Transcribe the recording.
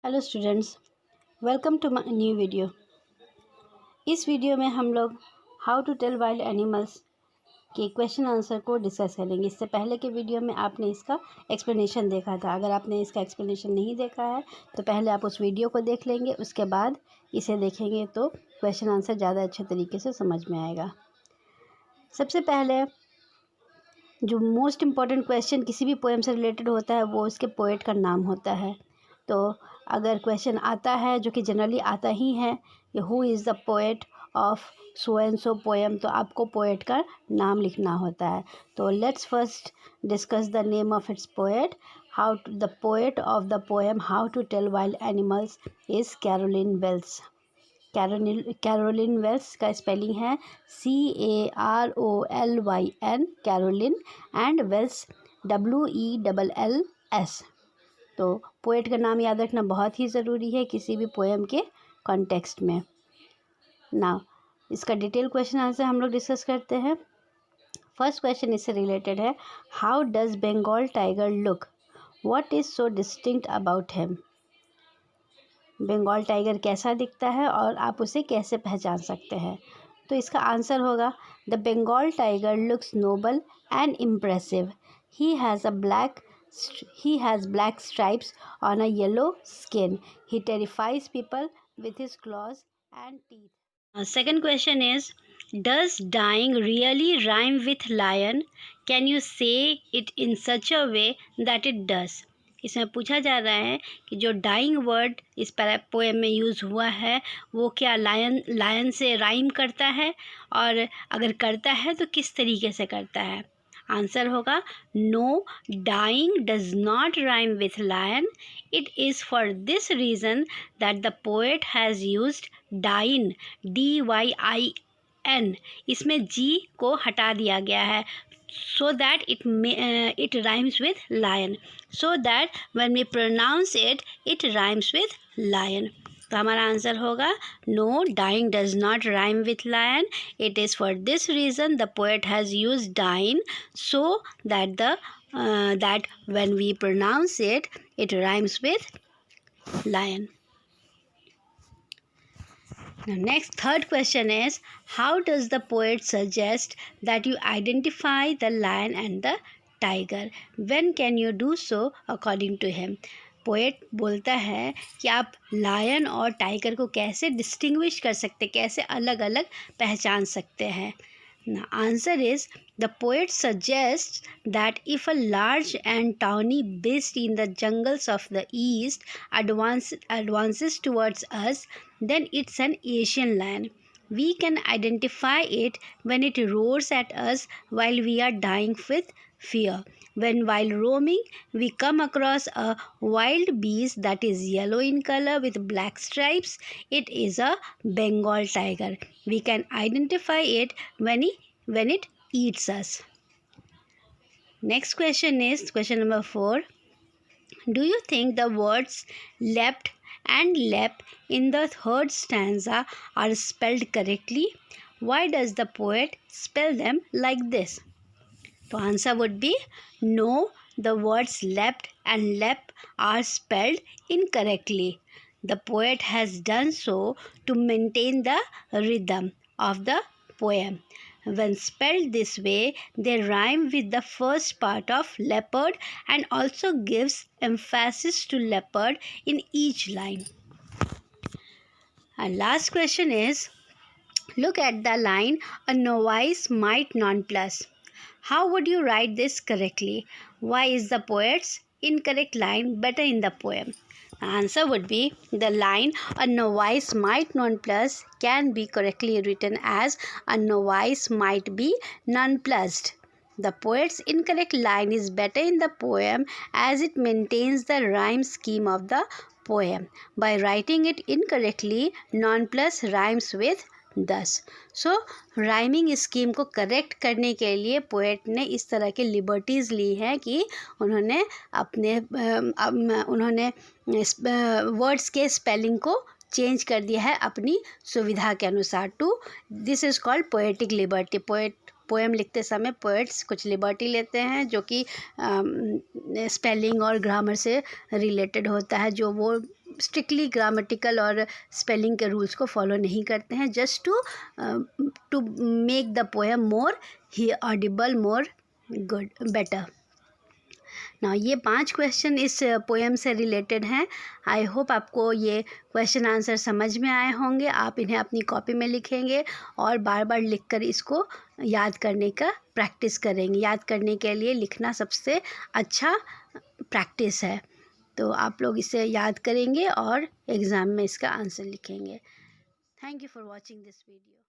Hello students, welcome to my new video. इस वीडियो में हम लोग how to tell wild animals के क्वेश्चन आंसर को डिस्कस करेंगे। इससे पहले के वीडियो में आपने इसका एक्सप्लेनेशन देखा था। अगर आपने इसका एक्सप्लेनेशन नहीं देखा है तो पहले आप उस वीडियो को देख लेंगे, उसके बाद इसे देखेंगे तो क्वेश्चन आंसर ज़्यादा अच्छे तरीके से समझ में आएगा। सबसे पहले जो मोस्ट इम्पॉर्टेंट क्वेश्चन किसी भी पोएम से रिलेटेड होता है वो उसके पोएट का नाम होता है। तो अगर क्वेश्चन आता है, जो कि जनरली आता ही है, कि who is the poet of so and so poem, तो आपको पोएट का नाम लिखना होता है। तो let's first discuss the name of its poet. The poet of the poem how to tell wild animals is Carolyn Wells. Carolyn Wells का spelling है CAROLYN, Carolyn, and Wells WELLS। तो पोएट का नाम याद रखना बहुत ही ज़रूरी है किसी भी पोएम के कॉन्टेक्स्ट में। नाउ इसका डिटेल क्वेश्चन आंसर हम लोग डिस्कस करते हैं। फर्स्ट क्वेश्चन इससे रिलेटेड है, how does Bengal tiger look, what is so distinct about him. Bengal tiger कैसा दिखता है और आप उसे कैसे पहचान सकते हैं। तो इसका आंसर होगा, the Bengal tiger looks noble and impressive. He has black stripes on a yellow skin. He terrifies people with his claws and teeth. Second question is, does dying really rhyme with lion? Can you say it in such a way that it does? इसमें पूछा जा रहा है कि जो dying word इस poem में use हुआ है वो क्या लायन से राइम करता है, और अगर करता है तो किस तरीके से करता है। आंसर होगा, no, dying does not rhyme with lion. It is for this reason that the poet has used dyin, DYIN। इसमें जी को हटा दिया गया है, so that it rhymes with lion, so that when we pronounce it, it rhymes with lion. तो हमारा answer होगा, no, dying does not rhyme with lion. It is for this reason the poet has use dine, so that when we pronounce it, it rhymes with lion. Now next, third question is, how does the poet suggest that you identify the lion and the tiger? When can you do so according to him? Poet बोलता है कि आप lion और tiger को कैसे distinguish कर सकते, कैसे अलग अलग पहचान सकते हैं। Now answer is, the poet suggests that if a large and tawny beast in the jungles of the east advances towards us, then it's an Asian lion. We can identify it when it roars at us while we are dying with fear. While roaming, we come across a wild beast that is yellow in color with black stripes, it is a Bengal tiger. We can identify it when it eats us. Next question is question number 4. Do you think the words leapt and leapt in the third stanza are spelled correctly? Why does the poet spell them like this? The answer would be, no, the words leapt and leapt are spelled incorrectly. The poet has done so to maintain the rhythm of the poem. When spelled this way, they rhyme with the first part of leopard and also gives emphasis to leopard in each line. And last question is, look at the line, a novice might nonplus. How would you write this correctly? Why is the poet's incorrect line better in the poem? The answer would be, the line, a novice might nonplus, can be correctly written as a novice might be nonplussed. The poet's incorrect line is better in the poem as it maintains the rhyme scheme of the poem. By writing it incorrectly, nonplus rhymes with thus. So rhyming scheme को correct करने के लिए poet ने इस तरह के liberties ली हैं कि उन्होंने वर्ड्स के स्पेलिंग को चेंज कर दिया है अपनी सुविधा के अनुसार। This is called poetic liberty. Poem लिखते समय पोएट्स कुछ लिबर्टी लेते हैं जो कि स्पेलिंग और ग्रामर से रिलेटेड होता है, जो वो स्ट्रिक्टली ग्रामेटिकल और स्पेलिंग के रूल्स को फॉलो नहीं करते हैं, just to make the poem more ही ऑडिबल, मोर गुड, बेटर। ना ये 5 क्वेश्चन इस पोएम से रिलेटेड हैं। आई होप आपको ये क्वेश्चन आंसर समझ में आए होंगे। आप इन्हें अपनी कॉपी में लिखेंगे और बार बार लिखकर इसको याद करने का प्रैक्टिस करेंगे। याद करने के लिए लिखना सबसे अच्छा प्रैक्टिस है। तो आप लोग इसे याद करेंगे और एग्ज़ाम में इसका आंसर लिखेंगे। Thank you for watching this video.